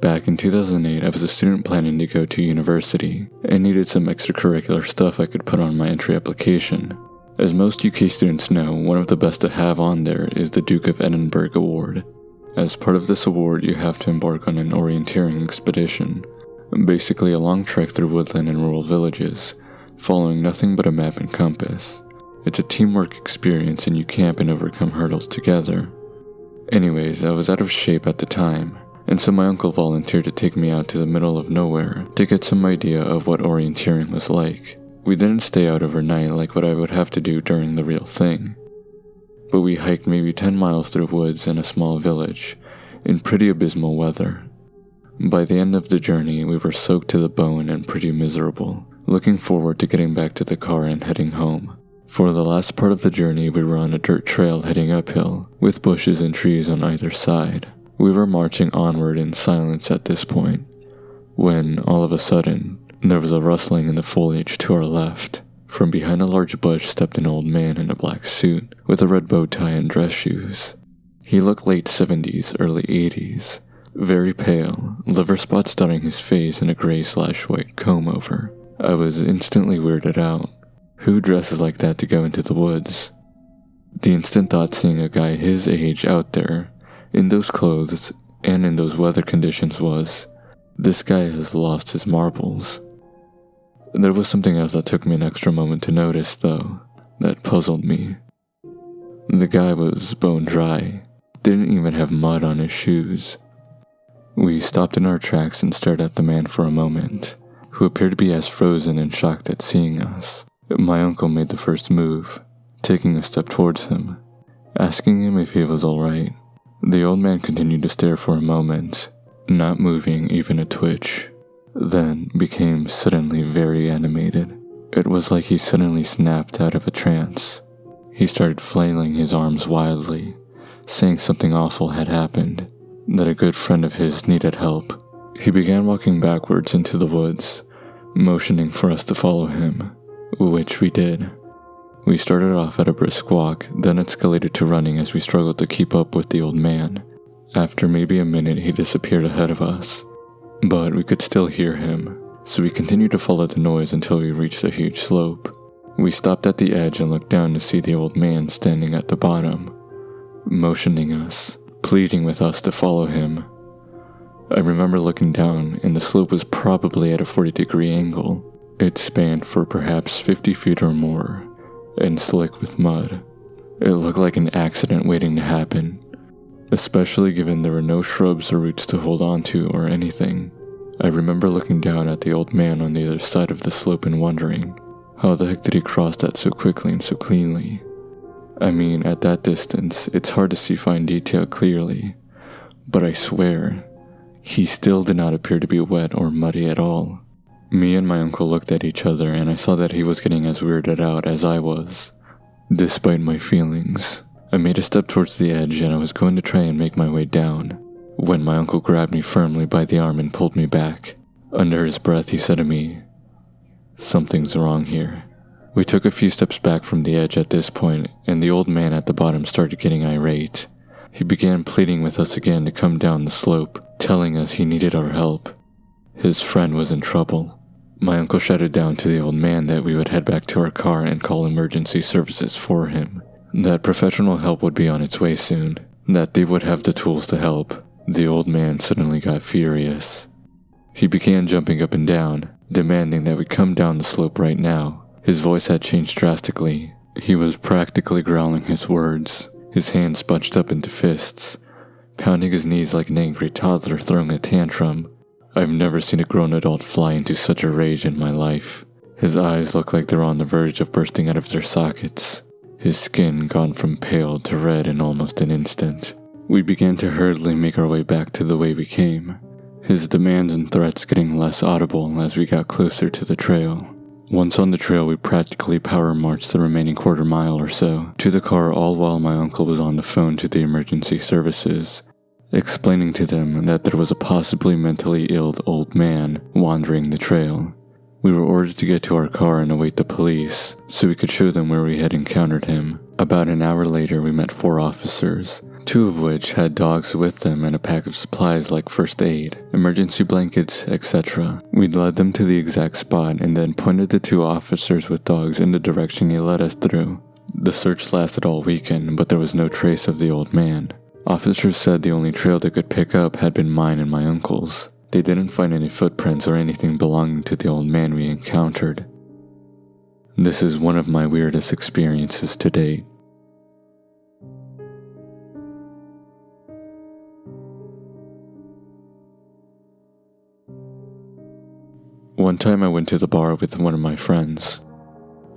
Back in 2008, I was a student planning to go to university and needed some extracurricular stuff I could put on my entry application. As most UK students know, one of the best to have on there is the Duke of Edinburgh Award. As part of this award, you have to embark on an orienteering expedition, basically a long trek through woodland and rural villages, following nothing but a map and compass. It's a teamwork experience and you camp and overcome hurdles together. Anyways, I was out of shape at the time, and so my uncle volunteered to take me out to the middle of nowhere to get some idea of what orienteering was like. We didn't stay out overnight like what I would have to do during the real thing, but we hiked maybe 10 miles through woods in a small village, in pretty abysmal weather. By the end of the journey, we were soaked to the bone and pretty miserable, looking forward to getting back to the car and heading home. For the last part of the journey, we were on a dirt trail heading uphill, with bushes and trees on either side. We were marching onward in silence at this point, when, all of a sudden, there was a rustling in the foliage to our left. From behind a large bush stepped an old man in a black suit, with a red bow tie and dress shoes. He looked late 70s, early 80s, very pale, liver spots dotting his face and a gray/white comb-over. I was instantly weirded out. Who dresses like that to go into the woods? The instant thought seeing a guy his age out there, in those clothes and in those weather conditions was, this guy has lost his marbles. There was something else that took me an extra moment to notice though, that puzzled me. The guy was bone dry, didn't even have mud on his shoes. We stopped in our tracks and stared at the man for a moment, who appeared to be as frozen and shocked at seeing us. My uncle made the first move, taking a step towards him, asking him if he was alright. The old man continued to stare for a moment, not moving even a twitch, then became suddenly very animated. It was like he suddenly snapped out of a trance. He started flailing his arms wildly, saying something awful had happened, that a good friend of his needed help. He began walking backwards into the woods, motioning for us to follow him, which we did. We started off at a brisk walk, then escalated to running as we struggled to keep up with the old man. After maybe a minute, he disappeared ahead of us, but we could still hear him, so we continued to follow the noise until we reached a huge slope. We stopped at the edge and looked down to see the old man standing at the bottom, motioning us, pleading with us to follow him. I remember looking down, and the slope was probably at a 40-degree angle. It spanned for perhaps 50 feet or more, and slick with mud. It looked like an accident waiting to happen, especially given there were no shrubs or roots to hold on to or anything. I remember looking down at the old man on the other side of the slope and wondering, how the heck did he cross that so quickly and so cleanly? I mean, at that distance, it's hard to see fine detail clearly, but I swear, he still did not appear to be wet or muddy at all. Me and my uncle looked at each other and I saw that he was getting as weirded out as I was. Despite my feelings, I made a step towards the edge and I was going to try and make my way down, when my uncle grabbed me firmly by the arm and pulled me back. Under his breath he said to me, "Something's wrong here." We took a few steps back from the edge at this point, and the old man at the bottom started getting irate. He began pleading with us again to come down the slope, telling us he needed our help. His friend was in trouble. My uncle shouted down to the old man that we would head back to our car and call emergency services for him, that professional help would be on its way soon, that they would have the tools to help. The old man suddenly got furious. He began jumping up and down, demanding that we come down the slope right now. His voice had changed drastically. He was practically growling his words, his hands bunched up into fists, pounding his knees like an angry toddler throwing a tantrum. I've never seen a grown adult fly into such a rage in my life. His eyes looked like they were on the verge of bursting out of their sockets, his skin gone from pale to red in almost an instant. We began to hurriedly make our way back to the way we came, his demands and threats getting less audible as we got closer to the trail. Once on the trail, we practically power marched the remaining quarter mile or so to the car, all while my uncle was on the phone to the emergency services, explaining to them that there was a possibly mentally ill old man wandering the trail. We were ordered to get to our car and await the police, so we could show them where we had encountered him. About an hour later, we met 4 officers, two of which had dogs with them and a pack of supplies like first aid, emergency blankets, etc. We led them to the exact spot and then pointed the two officers with dogs in the direction he led us through. The search lasted all weekend, but there was no trace of the old man. Officers said the only trail they could pick up had been mine and my uncle's. They didn't find any footprints or anything belonging to the old man we encountered. This is one of my weirdest experiences to date. One time I went to the bar with one of my friends.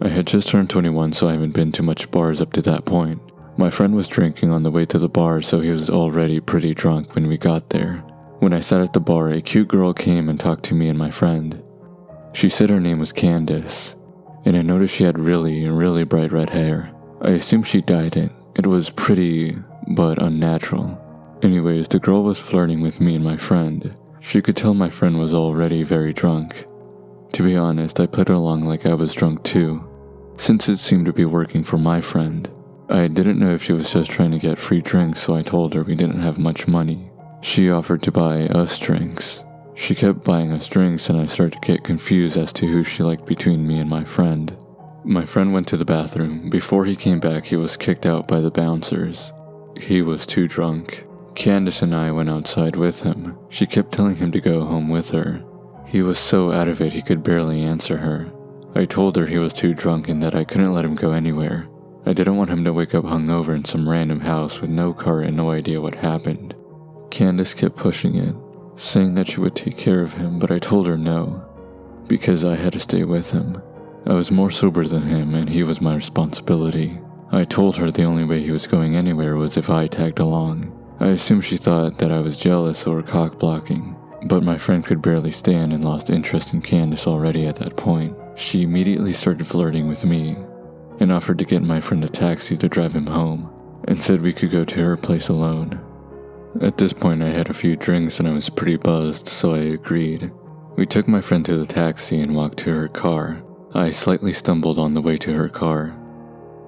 I had just turned 21, so I haven't been to much bars up to that point. My friend was drinking on the way to the bar, so he was already pretty drunk when we got there. When I sat at the bar, a cute girl came and talked to me and my friend. She said her name was Candace, and I noticed she had really bright red hair. I assumed she dyed it. It was pretty, but unnatural. Anyways, the girl was flirting with me and my friend. She could tell my friend was already very drunk. To be honest, I played along like I was drunk too, since it seemed to be working for my friend. I didn't know if she was just trying to get free drinks, so I told her we didn't have much money. She offered to buy us drinks. She kept buying us drinks and I started to get confused as to who she liked between me and my friend. My friend went to the bathroom. Before he came back, he was kicked out by the bouncers. He was too drunk. Candace and I went outside with him. She kept telling him to go home with her. He was so out of it he could barely answer her. I told her he was too drunk and that I couldn't let him go anywhere. I didn't want him to wake up hungover in some random house with no car and no idea what happened. Candace kept pushing it, saying that she would take care of him, but I told her no, because I had to stay with him. I was more sober than him and he was my responsibility. I told her the only way he was going anywhere was if I tagged along. I assumed she thought that I was jealous or cock-blocking, but my friend could barely stand and lost interest in Candace already at that point. She immediately started flirting with me and offered to get my friend a taxi to drive him home and said we could go to her place alone. At this point I had a few drinks and I was pretty buzzed, so I agreed. We took my friend to the taxi and walked to her car. I slightly stumbled on the way to her car.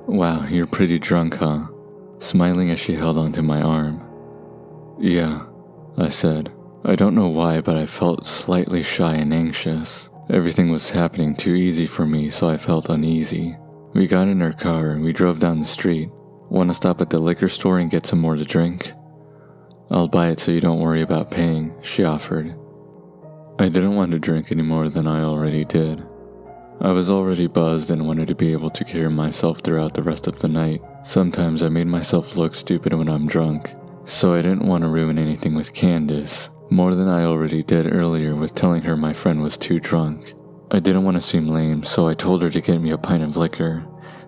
"Wow, you're pretty drunk, huh?" Smiling as she held onto my arm. "Yeah," I said. I don't know why, but I felt slightly shy and anxious. Everything was happening too easy for me, so I felt uneasy. We got in her car and we drove down the street. "Want to stop at the liquor store and get some more to drink?" "I'll buy it so you don't worry about paying," she offered. I didn't want to drink any more than I already did. I was already buzzed and wanted to be able to carry myself throughout the rest of the night. Sometimes I made myself look stupid when I'm drunk, so I didn't want to ruin anything with Candace, more than I already did earlier with telling her my friend was too drunk. I didn't want to seem lame, so I told her to get me a pint of liquor,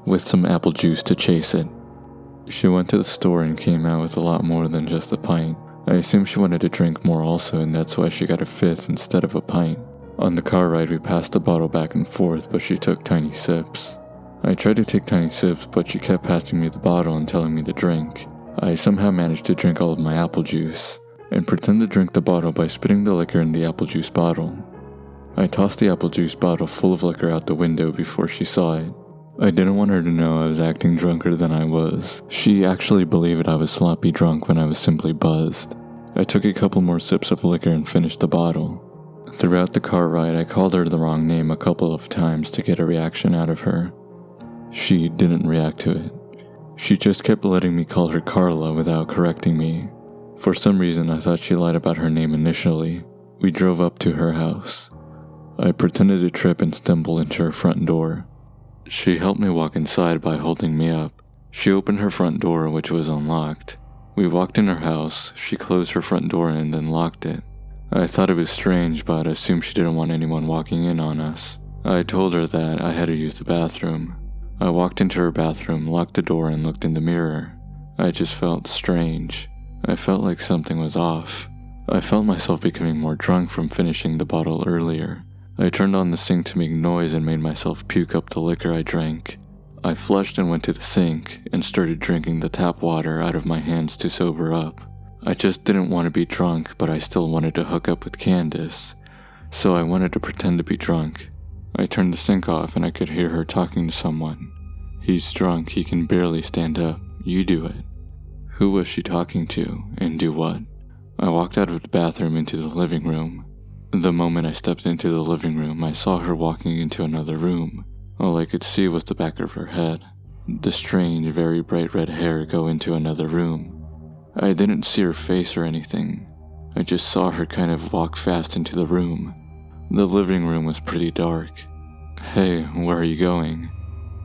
with some apple juice to chase it. She went to the store and came out with a lot more than just a pint. I assumed she wanted to drink more also, and that's why she got a fifth instead of a pint. On the car ride we passed the bottle back and forth, but she took tiny sips. I tried to take tiny sips, but she kept passing me the bottle and telling me to drink. I somehow managed to drink all of my apple juice, and pretend to drink the bottle by spitting the liquor in the apple juice bottle. I tossed the apple juice bottle full of liquor out the window before she saw it. I didn't want her to know I was acting drunker than I was. She actually believed I was sloppy drunk when I was simply buzzed. I took a couple more sips of liquor and finished the bottle. Throughout the car ride, I called her the wrong name a couple of times to get a reaction out of her. She didn't react to it. She just kept letting me call her Carla without correcting me. For some reason, I thought she lied about her name initially. We drove up to her house. I pretended to trip and stumble into her front door. She helped me walk inside by holding me up. She opened her front door, which was unlocked. We walked in her house. She closed her front door and then locked it. I thought it was strange, but assumed she didn't want anyone walking in on us. I told her that I had to use the bathroom. I walked into her bathroom, locked the door, and looked in the mirror. I just felt strange. I felt like something was off. I felt myself becoming more drunk from finishing the bottle earlier. I turned on the sink to make noise and made myself puke up the liquor I drank. I flushed and went to the sink and started drinking the tap water out of my hands to sober up. I just didn't want to be drunk, but I still wanted to hook up with Candace, so I wanted to pretend to be drunk. I turned the sink off and I could hear her talking to someone. "He's drunk, he can barely stand up. You do it." Who was she talking to, and do what? I walked out of the bathroom into the living room. The moment I stepped into the living room, I saw her walking into another room. All I could see was the back of her head. The strange, very bright red hair go into another room. I didn't see her face or anything. I just saw her kind of walk fast into the room. The living room was pretty dark. "Hey, where are you going?"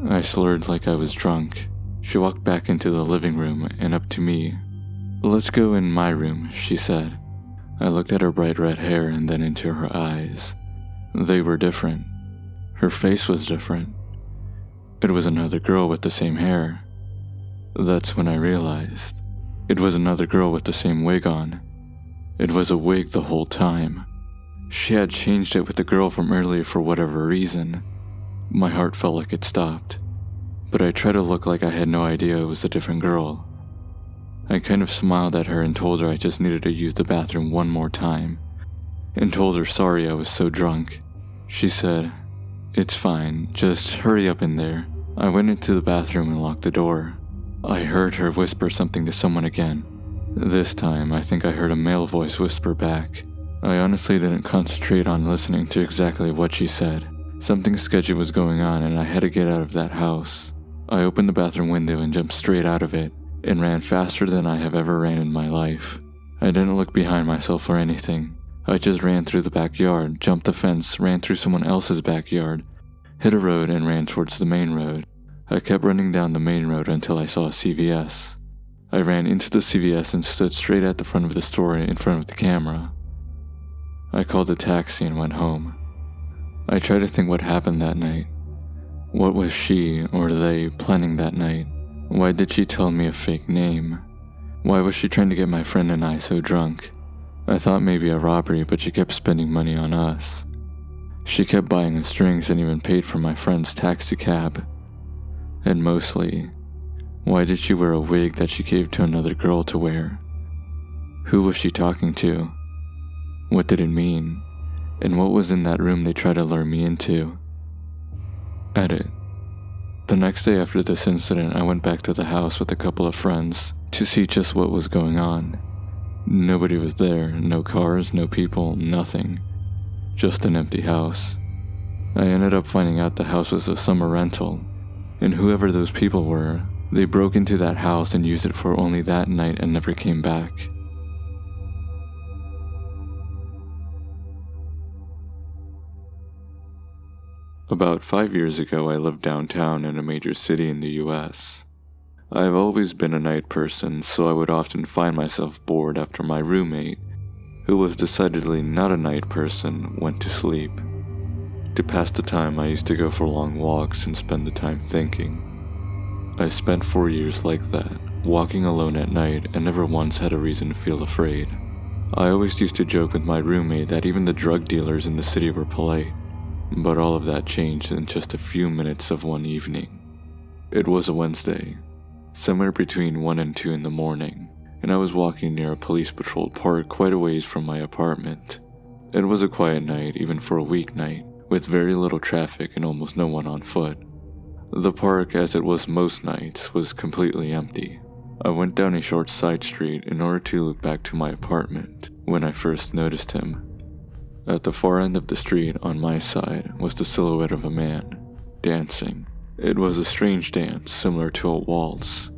I slurred like I was drunk. She walked back into the living room and up to me. "Let's go in my room," she said. I looked at her bright red hair and then into her eyes. They were different. Her face was different. It was another girl with the same hair. That's when I realized. It was another girl with the same wig on. It was a wig the whole time. She had changed it with the girl from earlier for whatever reason. My heart felt like it stopped, but I tried to look like I had no idea it was a different girl. I kind of smiled at her and told her I just needed to use the bathroom one more time, and told her sorry I was so drunk. She said, "It's fine, just hurry up in there." I went into the bathroom and locked the door. I heard her whisper something to someone again. This time, I think I heard a male voice whisper back. I honestly didn't concentrate on listening to exactly what she said. Something sketchy was going on and I had to get out of that house. I opened the bathroom window and jumped straight out of it, and ran faster than I have ever ran in my life. I didn't look behind myself or anything. I just ran through the backyard, jumped the fence, ran through someone else's backyard, hit a road and ran towards the main road. I kept running down the main road until I saw a CVS. I ran into the CVS and stood straight at the front of the store in front of the camera. I called a taxi and went home. I tried to think what happened that night. What was she, or they, planning that night? Why did she tell me a fake name? Why was she trying to get my friend and I so drunk? I thought maybe a robbery, but she kept spending money on us. She kept buying us drinks and even paid for my friend's taxi cab. And mostly, why did she wear a wig that she gave to another girl to wear? Who was she talking to? What did it mean? And what was in that room they tried to lure me into? Edit. The next day after this incident, I went back to the house with a couple of friends to see just what was going on. Nobody was there, no cars, no people, nothing. Just an empty house. I ended up finding out the house was a summer rental, and whoever those people were, they broke into that house and used it for only that night and never came back. About 5 years ago, I lived downtown in a major city in the US. I've always been a night person, so I would often find myself bored after my roommate, who was decidedly not a night person, went to sleep. To pass the time, I used to go for long walks and spend the time thinking. I spent 4 years like that, walking alone at night and never once had a reason to feel afraid. I always used to joke with my roommate that even the drug dealers in the city were polite. But all of that changed in just a few minutes of one evening. It was a Wednesday, somewhere between 1 and 2 in the morning, and I was walking near a police-patrolled park quite a ways from my apartment. It was a quiet night, even for a weeknight, with very little traffic and almost no one on foot. The park, as it was most nights, was completely empty. I went down a short side street in order to look back to my apartment when I first noticed him. At the far end of the street, on my side, was the silhouette of a man, dancing. It was a strange dance, similar to a waltz,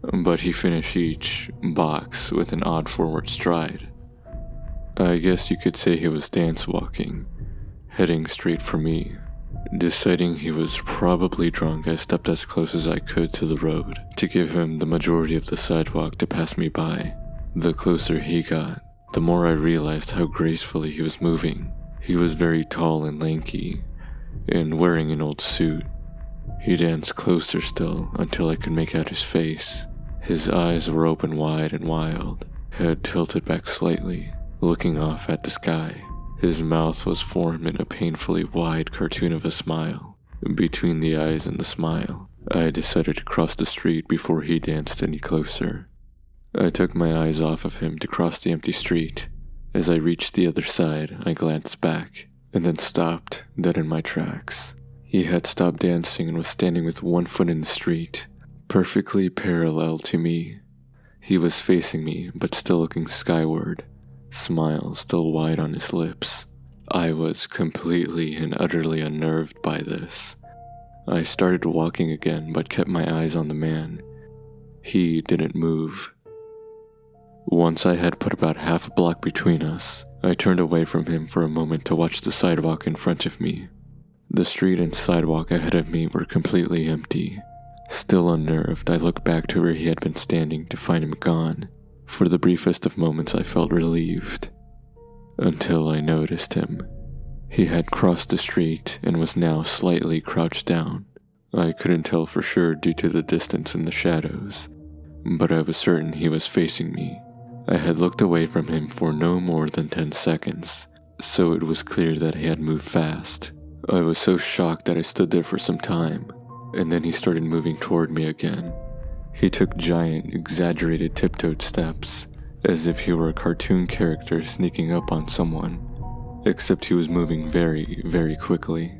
but he finished each box with an odd forward stride. I guess you could say he was dance walking, heading straight for me. Deciding he was probably drunk, I stepped as close as I could to the road to give him the majority of the sidewalk to pass me by. The closer he got, the more I realized how gracefully he was moving. He was very tall and lanky, and wearing an old suit. He danced closer still until I could make out his face. His eyes were open wide and wild, head tilted back slightly, looking off at the sky. His mouth was formed in a painfully wide cartoon of a smile. Between the eyes and the smile, I decided to cross the street before he danced any closer. I took my eyes off of him to cross the empty street. As I reached the other side, I glanced back, and then stopped, dead in my tracks. He had stopped dancing and was standing with one foot in the street, perfectly parallel to me. He was facing me, but still looking skyward, smile still wide on his lips. I was completely and utterly unnerved by this. I started walking again, but kept my eyes on the man. He didn't move. Once I had put about half a block between us, I turned away from him for a moment to watch the sidewalk in front of me. The street and sidewalk ahead of me were completely empty. Still unnerved, I looked back to where he had been standing to find him gone. For the briefest of moments I felt relieved. Until I noticed him. He had crossed the street and was now slightly crouched down. I couldn't tell for sure due to the distance and the shadows, but I was certain he was facing me. I had looked away from him for no more than 10 seconds, so it was clear that he had moved fast. I was so shocked that I stood there for some time, and then he started moving toward me again. He took giant, exaggerated tiptoed steps, as if he were a cartoon character sneaking up on someone, except he was moving very, very quickly.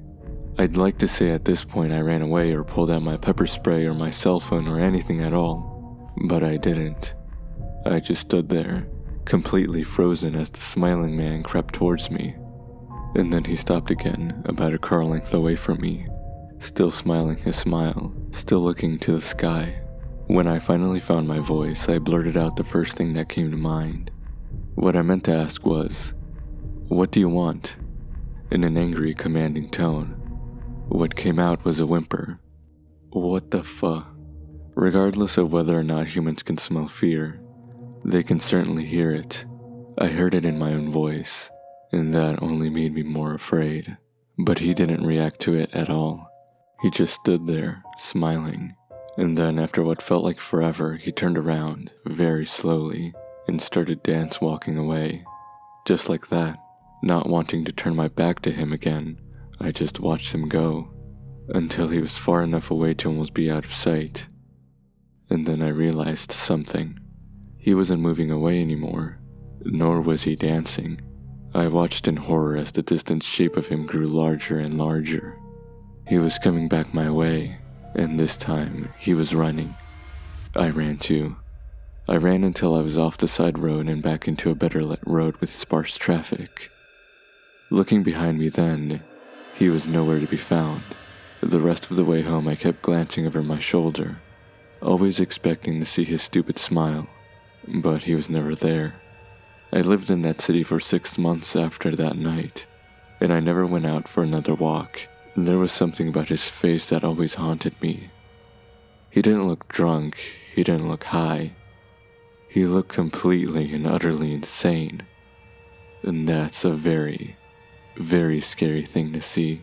I'd like to say at this point I ran away or pulled out my pepper spray or my cell phone or anything at all, but I didn't. I just stood there, completely frozen as the smiling man crept towards me. And then he stopped again, about a car length away from me, still smiling his smile, still looking to the sky. When I finally found my voice, I blurted out the first thing that came to mind. What I meant to ask was, "What do you want?" in an angry, commanding tone. What came out was a whimper. What the fuck? Regardless of whether or not humans can smell fear, they can certainly hear it. I heard it in my own voice, and that only made me more afraid. But he didn't react to it at all. He just stood there, smiling. And then after what felt like forever, he turned around, very slowly, and started dance walking away. Just like that, not wanting to turn my back to him again, I just watched him go, until he was far enough away to almost be out of sight. And then I realized something. He wasn't moving away anymore, nor was he dancing. I watched in horror as the distant shape of him grew larger and larger. He was coming back my way, and this time he was running. I ran too. I ran until I was off the side road and back into a better lit road with sparse traffic. Looking behind me then, he was nowhere to be found. The rest of the way home I kept glancing over my shoulder, always expecting to see his stupid smile, but he was never there. I lived in that city for 6 months after that night, and I never went out for another walk. There was something about his face that always haunted me. He didn't look drunk, he didn't look high. He looked completely and utterly insane. And that's a very, very scary thing to see.